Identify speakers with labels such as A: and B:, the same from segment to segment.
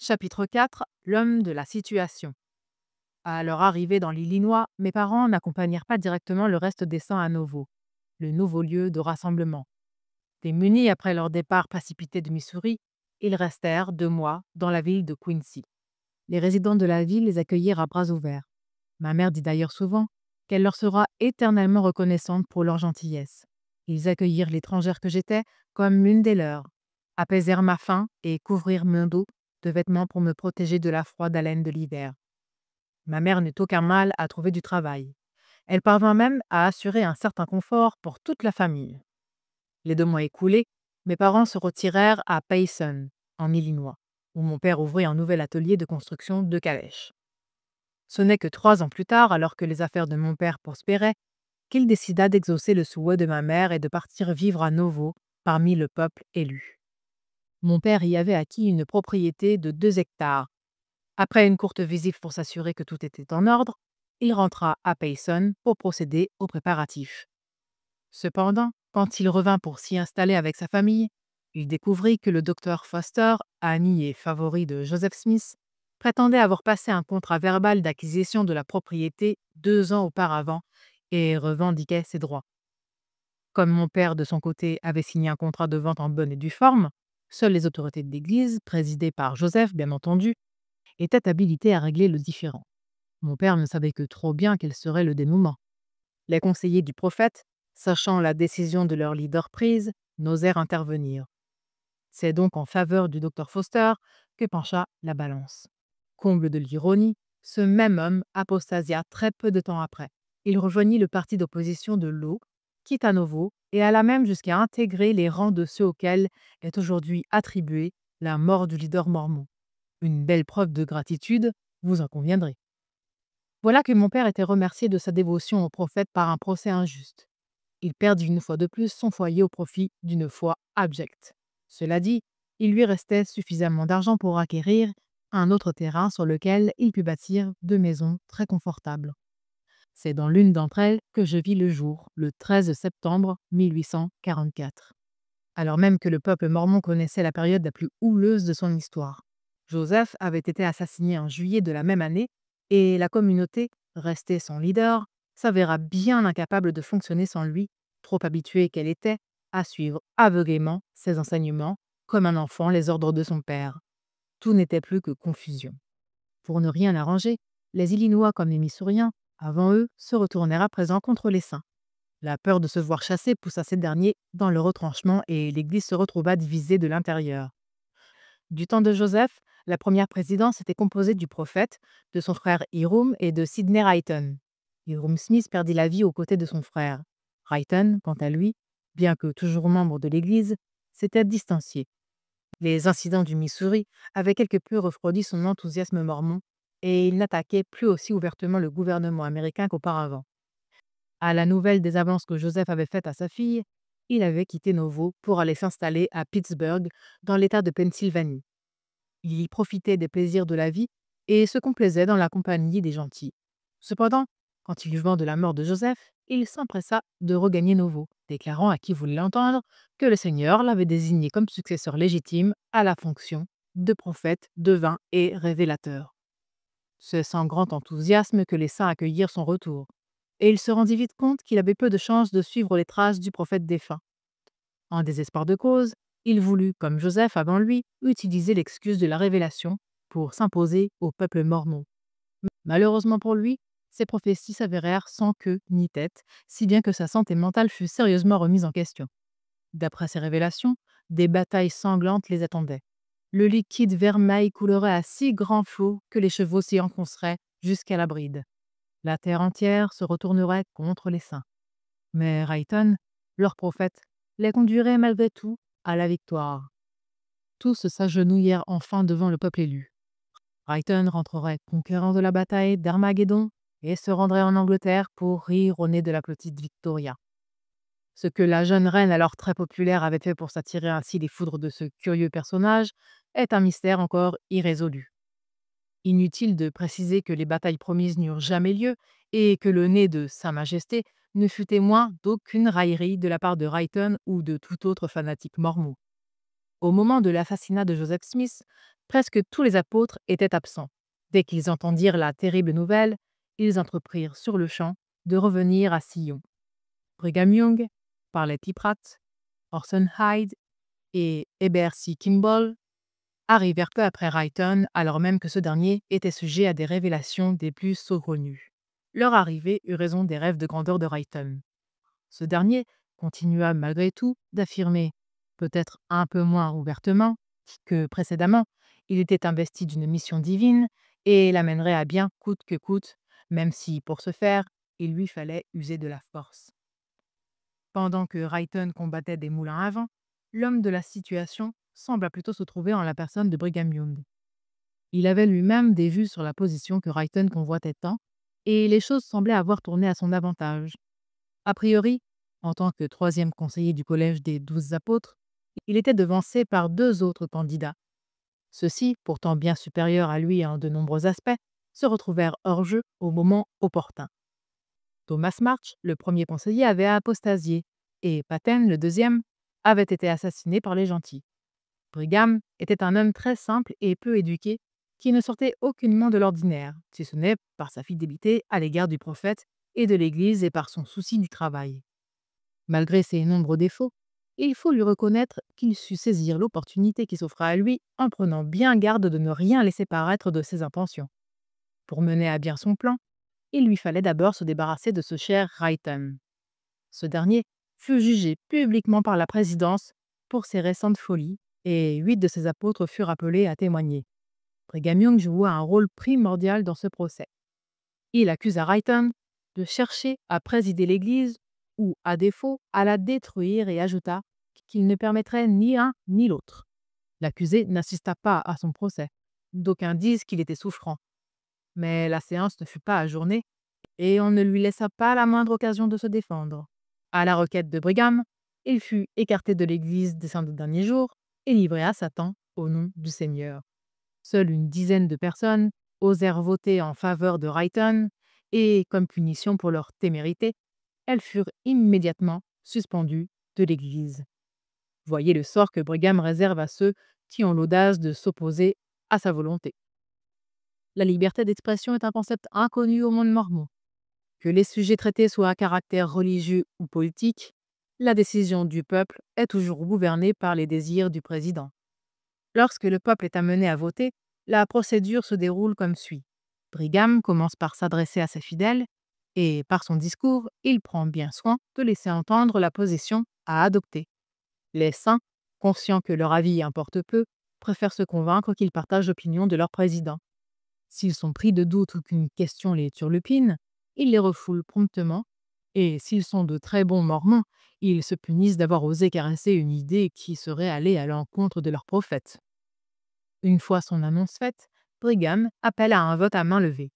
A: Chapitre 4. L'homme de la situation. À leur arrivée dans l'Illinois, mes parents n'accompagnèrent pas directement le reste des saints à Novo, le nouveau lieu de rassemblement. Démunis après leur départ précipité de Missouri, ils restèrent 2 mois dans la ville de Quincy. Les résidents de la ville les accueillirent à bras ouverts. Ma mère dit d'ailleurs souvent qu'elle leur sera éternellement reconnaissante pour leur gentillesse. Ils accueillirent l'étrangère que j'étais comme l'une des leurs, apaisèrent ma faim et couvrirent mon dos de vêtements pour me protéger de la froide haleine de l'hiver. Ma mère n'eut aucun mal à trouver du travail. Elle parvint même à assurer un certain confort pour toute la famille. Les 2 mois écoulés, mes parents se retirèrent à Payson, en Illinois, où mon père ouvrit un nouvel atelier de construction de calèches. Ce n'est que 3 ans plus tard, alors que les affaires de mon père prospéraient, qu'il décida d'exaucer le souhait de ma mère et de partir vivre à Novo, parmi le peuple élu. Mon père y avait acquis une propriété de 2 hectares. Après une courte visite pour s'assurer que tout était en ordre, il rentra à Payson pour procéder aux préparatifs. Cependant, quand il revint pour s'y installer avec sa famille, il découvrit que le docteur Foster, ami et favori de Joseph Smith, prétendait avoir passé un contrat verbal d'acquisition de la propriété 2 ans auparavant et revendiquait ses droits. Comme mon père, de son côté, avait signé un contrat de vente en bonne et due forme, seules les autorités de l'Église, présidées par Joseph bien entendu, étaient habilitées à régler le différend. Mon père ne savait que trop bien quel serait le dénouement. Les conseillers du prophète, sachant la décision de leur leader prise, n'osèrent intervenir. C'est donc en faveur du docteur Foster que pencha la balance. Comble de l'ironie, ce même homme apostasia très peu de temps après. Il rejoignit le parti d'opposition de Law, quitte à Novo, et alla même jusqu'à intégrer les rangs de ceux auxquels est aujourd'hui attribuée la mort du leader mormon. Une belle preuve de gratitude, vous en conviendrez. Voilà que mon père était remercié de sa dévotion au prophète par un procès injuste. Il perdit une fois de plus son foyer au profit d'une foi abjecte. Cela dit, il lui restait suffisamment d'argent pour acquérir un autre terrain sur lequel il put bâtir 2 maisons très confortables. C'est dans l'une d'entre elles que je vis le jour, le 13 septembre 1844. Alors même que le peuple mormon connaissait la période la plus houleuse de son histoire. Joseph avait été assassiné en juillet de la même année et la communauté, restée sans leader, s'avéra bien incapable de fonctionner sans lui, trop habituée qu'elle était à suivre aveuglément ses enseignements, comme un enfant les ordres de son père. Tout n'était plus que confusion. Pour ne rien arranger, les Illinois comme les Missouriens, avant eux, se retournèrent à présent contre les saints. La peur de se voir chasser poussa ces derniers dans le retranchement et l'Église se retrouva divisée de l'intérieur. Du temps de Joseph, la première présidence était composée du prophète, de son frère Hiram et de Sidney Wrighton. Hiram Smith perdit la vie aux côtés de son frère. Wrighton, quant à lui, bien que toujours membre de l'Église, s'était distancié. Les incidents du Missouri avaient quelque peu refroidi son enthousiasme mormon et il n'attaquait plus aussi ouvertement le gouvernement américain qu'auparavant. À la nouvelle des avances que Joseph avait faites à sa fille, il avait quitté Novo pour aller s'installer à Pittsburgh, dans l'État de Pennsylvanie. Il y profitait des plaisirs de la vie et se complaisait dans la compagnie des gentils. Cependant, quand il eut vent de la mort de Joseph, il s'empressa de regagner Novo, déclarant à qui voulait l'entendre que le Seigneur l'avait désigné comme successeur légitime à la fonction de prophète, devin et révélateur. C'est sans grand enthousiasme que les saints accueillirent son retour, et il se rendit vite compte qu'il avait peu de chances de suivre les traces du prophète défunt. En désespoir de cause, il voulut, comme Joseph avant lui, utiliser l'excuse de la révélation pour s'imposer au peuple mormon. Malheureusement pour lui, ces prophéties s'avérèrent sans queue ni tête, si bien que sa santé mentale fut sérieusement remise en question. D'après ces révélations, des batailles sanglantes les attendaient. Le liquide vermeil coulerait à si grands flots que les chevaux s'y enfonceraient jusqu'à la bride. La terre entière se retournerait contre les saints. Mais Wrighton, leur prophète, les conduirait malgré tout à la victoire. Tous s'agenouillèrent enfin devant le peuple élu. Wrighton rentrerait conquérant de la bataille d'Armageddon et se rendrait en Angleterre pour rire au nez de la petite Victoria. Ce que la jeune reine, alors très populaire, avait fait pour s'attirer ainsi les foudres de ce curieux personnage est un mystère encore irrésolu. Inutile de préciser que les batailles promises n'eurent jamais lieu et que le nez de Sa Majesté ne fut témoin d'aucune raillerie de la part de Wrighton ou de tout autre fanatique mormon. Au moment de l'assassinat de Joseph Smith, Presque tous les apôtres étaient absents. Dès qu'ils entendirent la terrible nouvelle, ils entreprirent sur-le-champ de revenir à Sion. Brigham Young, Parley P. Pratt, Orson Hyde et Heber C. Kimball arrivèrent peu après Wrighton, alors même que ce dernier était sujet à des révélations des plus saugrenues. Leur arrivée eut raison des rêves de grandeur de Wrighton. Ce dernier continua malgré tout d'affirmer, peut-être un peu moins ouvertement, que précédemment, il était investi d'une mission divine et l'amènerait à bien coûte que coûte, même si, pour ce faire, il lui fallait user de la force. Pendant que Wrighton combattait des moulins à vent, l'homme de la situation sembla plutôt se trouver en la personne de Brigham Young. Il avait lui-même des vues sur la position que Wrighton convoitait tant, et les choses semblaient avoir tourné à son avantage. A priori, en tant que troisième conseiller du collège des 12 apôtres, il était devancé par deux autres candidats. Ceux-ci, pourtant bien supérieurs à lui en de nombreux aspects, se retrouvèrent hors jeu au moment opportun. Thomas March, le premier conseiller, avait apostasié, et Patten, le deuxième, avait été assassiné par les gentils. Brigham était un homme très simple et peu éduqué, qui ne sortait aucunement de l'ordinaire, si ce n'est par sa fidélité à l'égard du prophète et de l'Église et par son souci du travail. Malgré ses nombreux défauts, il faut lui reconnaître qu'il sut saisir l'opportunité qui s'offra à lui en prenant bien garde de ne rien laisser paraître de ses intentions. Pour mener à bien son plan, il lui fallait d'abord se débarrasser de ce cher Wrighton. Ce dernier fut jugé publiquement par la présidence pour ses récentes folies et 8 de ses apôtres furent appelés à témoigner. Brigham Young joua un rôle primordial dans ce procès. Il accusa Wrighton de chercher à présider l'Église ou, à défaut, à la détruire et ajouta qu'il ne permettrait ni un ni l'autre. L'accusé n'assista pas à son procès. D'aucuns disent qu'il était souffrant. Mais la séance ne fut pas ajournée et on ne lui laissa pas la moindre occasion de se défendre. À la requête de Brigham, il fut écarté de l'Église des 5 derniers jours et livré à Satan au nom du Seigneur. Seule une dizaine de personnes osèrent voter en faveur de Wrighton et, comme punition pour leur témérité, elles furent immédiatement suspendues de l'Église. Voyez le sort que Brigham réserve à ceux qui ont l'audace de s'opposer à sa volonté. La liberté d'expression est un concept inconnu au monde mormon. Que les sujets traités soient à caractère religieux ou politique, la décision du peuple est toujours gouvernée par les désirs du président. Lorsque le peuple est amené à voter, la procédure se déroule comme suit. Brigham commence par s'adresser à ses fidèles et, par son discours, il prend bien soin de laisser entendre la position à adopter. Les saints, conscients que leur avis importe peu, préfèrent se convaincre qu'ils partagent l'opinion de leur président. S'ils sont pris de doute ou qu'une question les turlupine, ils les refoulent promptement, et s'ils sont de très bons mormons, ils se punissent d'avoir osé caresser une idée qui serait allée à l'encontre de leur prophète. Une fois son annonce faite, Brigham appelle à un vote à main levée.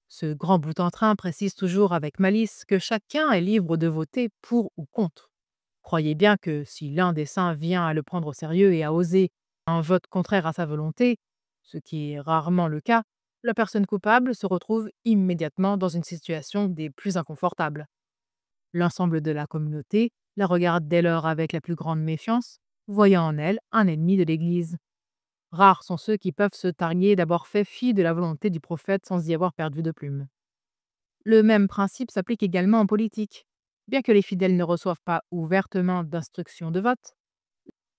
A: Ce grand boute-en-train précise toujours avec malice que chacun est libre de voter pour ou contre. Croyez bien que si l'un des saints vient à le prendre au sérieux et à oser un vote contraire à sa volonté, ce qui est rarement le cas, la personne coupable se retrouve immédiatement dans une situation des plus inconfortables. L'ensemble de la communauté la regarde dès lors avec la plus grande méfiance, voyant en elle un ennemi de l'Église. Rares sont ceux qui peuvent se targuer d'avoir fait fi de la volonté du prophète sans y avoir perdu de plume. Le même principe s'applique également en politique. Bien que les fidèles ne reçoivent pas ouvertement d'instructions de vote,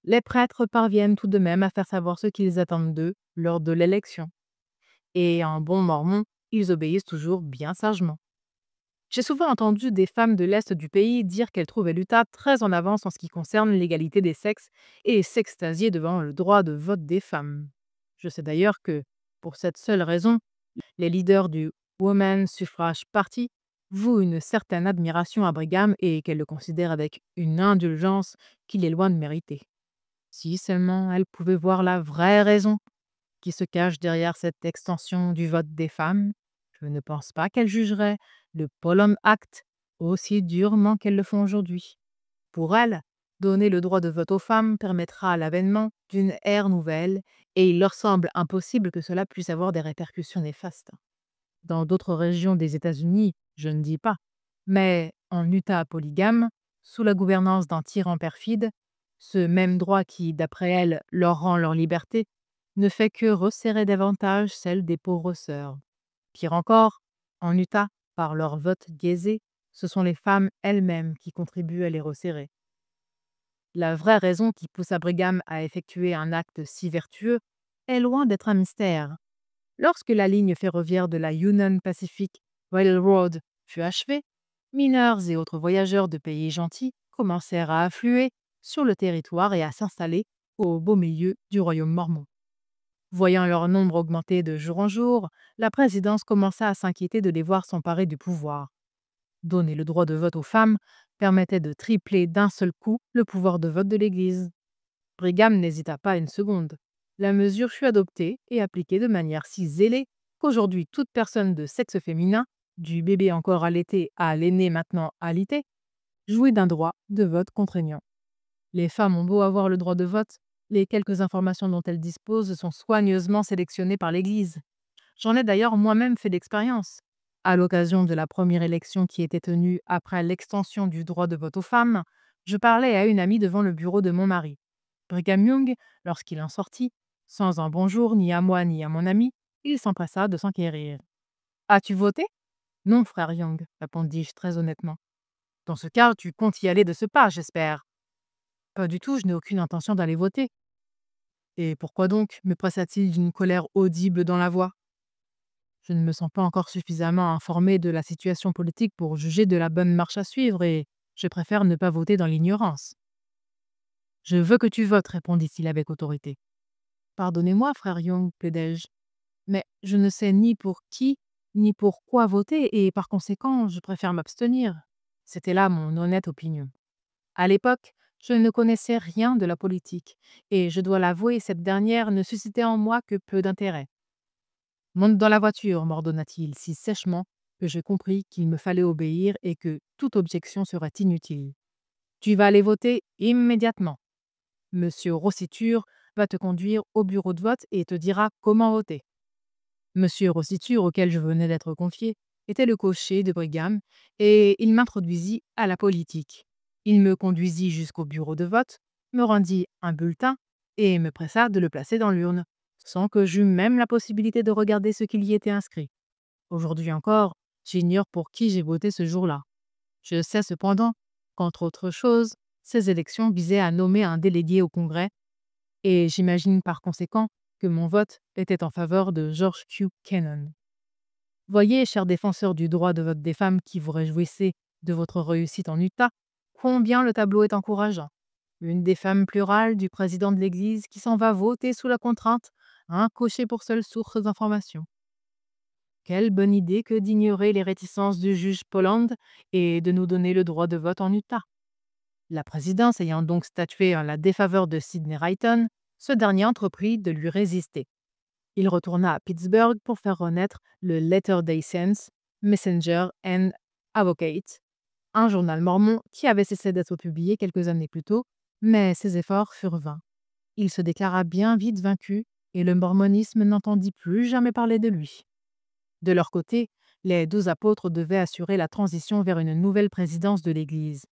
A: les prêtres parviennent tout de même à faire savoir ce qu'ils attendent d'eux lors de l'élection. Et en bon mormon, ils obéissent toujours bien sagement. J'ai souvent entendu des femmes de l'Est du pays dire qu'elles trouvaient l'Utah très en avance en ce qui concerne l'égalité des sexes et s'extasier devant le droit de vote des femmes. Je sais d'ailleurs que, pour cette seule raison, les leaders du Women's Suffrage Party vouent une certaine admiration à Brigham et qu'elles le considèrent avec une indulgence qu'il est loin de mériter. Si seulement elles pouvaient voir la vraie raison qui se cache derrière cette extension du vote des femmes, je ne pense pas qu'elles jugeraient le Pollum Act aussi durement qu'elles le font aujourd'hui. Pour elles, donner le droit de vote aux femmes permettra l'avènement d'une ère nouvelle et il leur semble impossible que cela puisse avoir des répercussions néfastes. Dans d'autres régions des États-Unis, je ne dis pas, mais en Utah polygame, sous la gouvernance d'un tyran perfide, ce même droit qui, d'après elles, leur rend leur liberté, ne fait que resserrer davantage celle des pauvres sœurs. Pire encore, en Utah, par leur vote biaisé, ce sont les femmes elles-mêmes qui contribuent à les resserrer. La vraie raison qui pousse à Brigham à effectuer un acte si vertueux est loin d'être un mystère. Lorsque la ligne ferroviaire de la Union Pacific Railroad fut achevée, mineurs et autres voyageurs de pays gentils commencèrent à affluer sur le territoire et à s'installer au beau milieu du royaume mormon. Voyant leur nombre augmenter de jour en jour, la présidence commença à s'inquiéter de les voir s'emparer du pouvoir. Donner le droit de vote aux femmes permettait de tripler d'un seul coup le pouvoir de vote de l'Église. Brigham n'hésita pas une seconde. La mesure fut adoptée et appliquée de manière si zélée qu'aujourd'hui toute personne de sexe féminin, du bébé encore allaité à l'aîné maintenant alité, jouit d'un droit de vote contraignant. Les femmes ont beau avoir le droit de vote, les quelques informations dont elles disposent sont soigneusement sélectionnées par l'Église. J'en ai d'ailleurs moi-même fait l'expérience. À l'occasion de la première élection qui était tenue après l'extension du droit de vote aux femmes, je parlais à une amie devant le bureau de mon mari. Brigham Young, lorsqu'il en sortit, sans un bonjour ni à moi ni à mon ami, il s'empressa de s'enquérir. As-tu voté? Non, frère Young, répondis-je très honnêtement. Dans ce cas, tu comptes y aller de ce pas, j'espère. Pas du tout, je n'ai aucune intention d'aller voter. Et pourquoi donc? Me pressa-t-il d'une colère audible dans la voix. Je ne me sens pas encore suffisamment informé de la situation politique pour juger de la bonne marche à suivre et je préfère ne pas voter dans l'ignorance. Je veux que tu votes, répondit-il avec autorité. Pardonnez-moi, frère Young, plaidai-je, mais je ne sais ni pour qui, ni pour quoi voter et par conséquent, je préfère m'abstenir. C'était là mon honnête opinion. À l'époque, je ne connaissais rien de la politique et je dois l'avouer, cette dernière ne suscitait en moi que peu d'intérêt. Monte dans la voiture, m'ordonna-t-il si sèchement que je compris qu'il me fallait obéir et que toute objection serait inutile. Tu vas aller voter immédiatement. Monsieur Rossiture va te conduire au bureau de vote et te dira comment voter. Monsieur Rossiture, auquel je venais d'être confié, était le cocher de Brigham et il m'introduisit à la politique. Il me conduisit jusqu'au bureau de vote, me rendit un bulletin et me pressa de le placer dans l'urne, sans que j'eus même la possibilité de regarder ce qu'il y était inscrit. Aujourd'hui encore, j'ignore pour qui j'ai voté ce jour-là. Je sais cependant qu'entre autres choses, ces élections visaient à nommer un délégué au Congrès et j'imagine par conséquent que mon vote était en faveur de George Q. Kennan. Voyez, chers défenseurs du droit de vote des femmes qui vous réjouissez de votre réussite en Utah, combien le tableau est encourageant. Une des femmes plurales du président de l'Église qui s'en va voter sous la contrainte, un cocher pour seule source d'information. Quelle bonne idée que d'ignorer les réticences du juge Poland et de nous donner le droit de vote en Utah. La présidence ayant donc statué en la défaveur de Sidney Wrighton, ce dernier entreprit de lui résister. Il retourna à Pittsburgh pour faire renaître le Latter-day Saints, Messenger and Advocate, un journal mormon qui avait cessé d'être publié quelques années plus tôt, mais ses efforts furent vains. Il se déclara bien vite vaincu et le mormonisme n'entendit plus jamais parler de lui. De leur côté, les 12 apôtres devaient assurer la transition vers une nouvelle présidence de l'Église.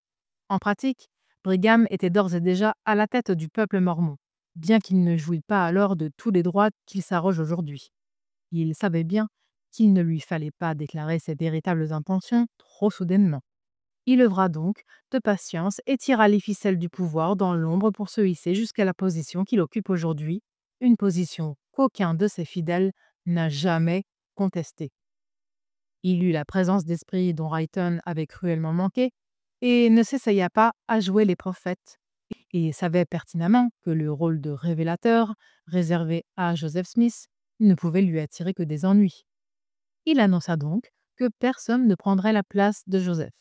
A: En pratique, Brigham était d'ores et déjà à la tête du peuple mormon, bien qu'il ne jouît pas alors de tous les droits qu'il s'arroge aujourd'hui. Il savait bien qu'il ne lui fallait pas déclarer ses véritables intentions trop soudainement. Il œuvra donc de patience et tira les ficelles du pouvoir dans l'ombre pour se hisser jusqu'à la position qu'il occupe aujourd'hui, une position qu'aucun de ses fidèles n'a jamais contestée. Il eut la présence d'esprit dont Wrighton avait cruellement manqué et ne s'essaya pas à jouer les prophètes et savait pertinemment que le rôle de révélateur réservé à Joseph Smith ne pouvait lui attirer que des ennuis. Il annonça donc que personne ne prendrait la place de Joseph.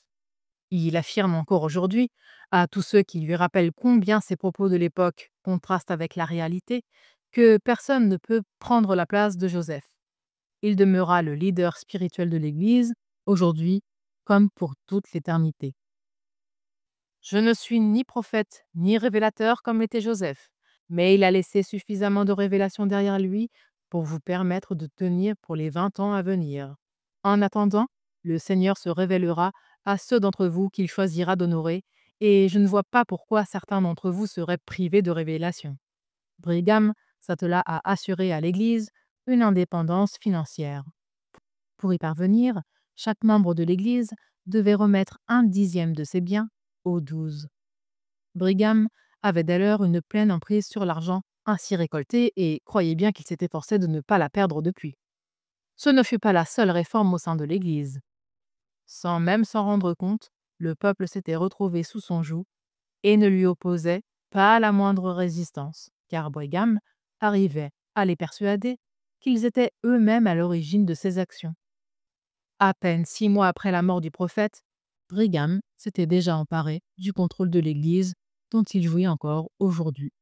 A: Il affirme encore aujourd'hui, à tous ceux qui lui rappellent combien ses propos de l'époque contrastent avec la réalité, que personne ne peut prendre la place de Joseph. Il demeura le leader spirituel de l'Église, aujourd'hui comme pour toute l'éternité. Je ne suis ni prophète ni révélateur comme l'était Joseph, mais il a laissé suffisamment de révélations derrière lui pour vous permettre de tenir pour les 20 ans à venir. En attendant, le Seigneur se révélera à ceux d'entre vous qu'il choisira d'honorer, et je ne vois pas pourquoi certains d'entre vous seraient privés de révélation. Brigham s'attela à assurer à l'Église une indépendance financière. Pour y parvenir, chaque membre de l'Église devait remettre un dixième de ses biens aux 12. Brigham avait d'ailleurs une pleine emprise sur l'argent ainsi récolté et croyait bien qu'il s'était forcé de ne pas la perdre depuis. Ce ne fut pas la seule réforme au sein de l'Église. Sans même s'en rendre compte, le peuple s'était retrouvé sous son joug et ne lui opposait pas la moindre résistance, car Brigham arrivait à les persuader qu'ils étaient eux-mêmes à l'origine de ces actions. À peine 6 mois après la mort du prophète, Brigham s'était déjà emparé du contrôle de l'Église dont il jouit encore aujourd'hui.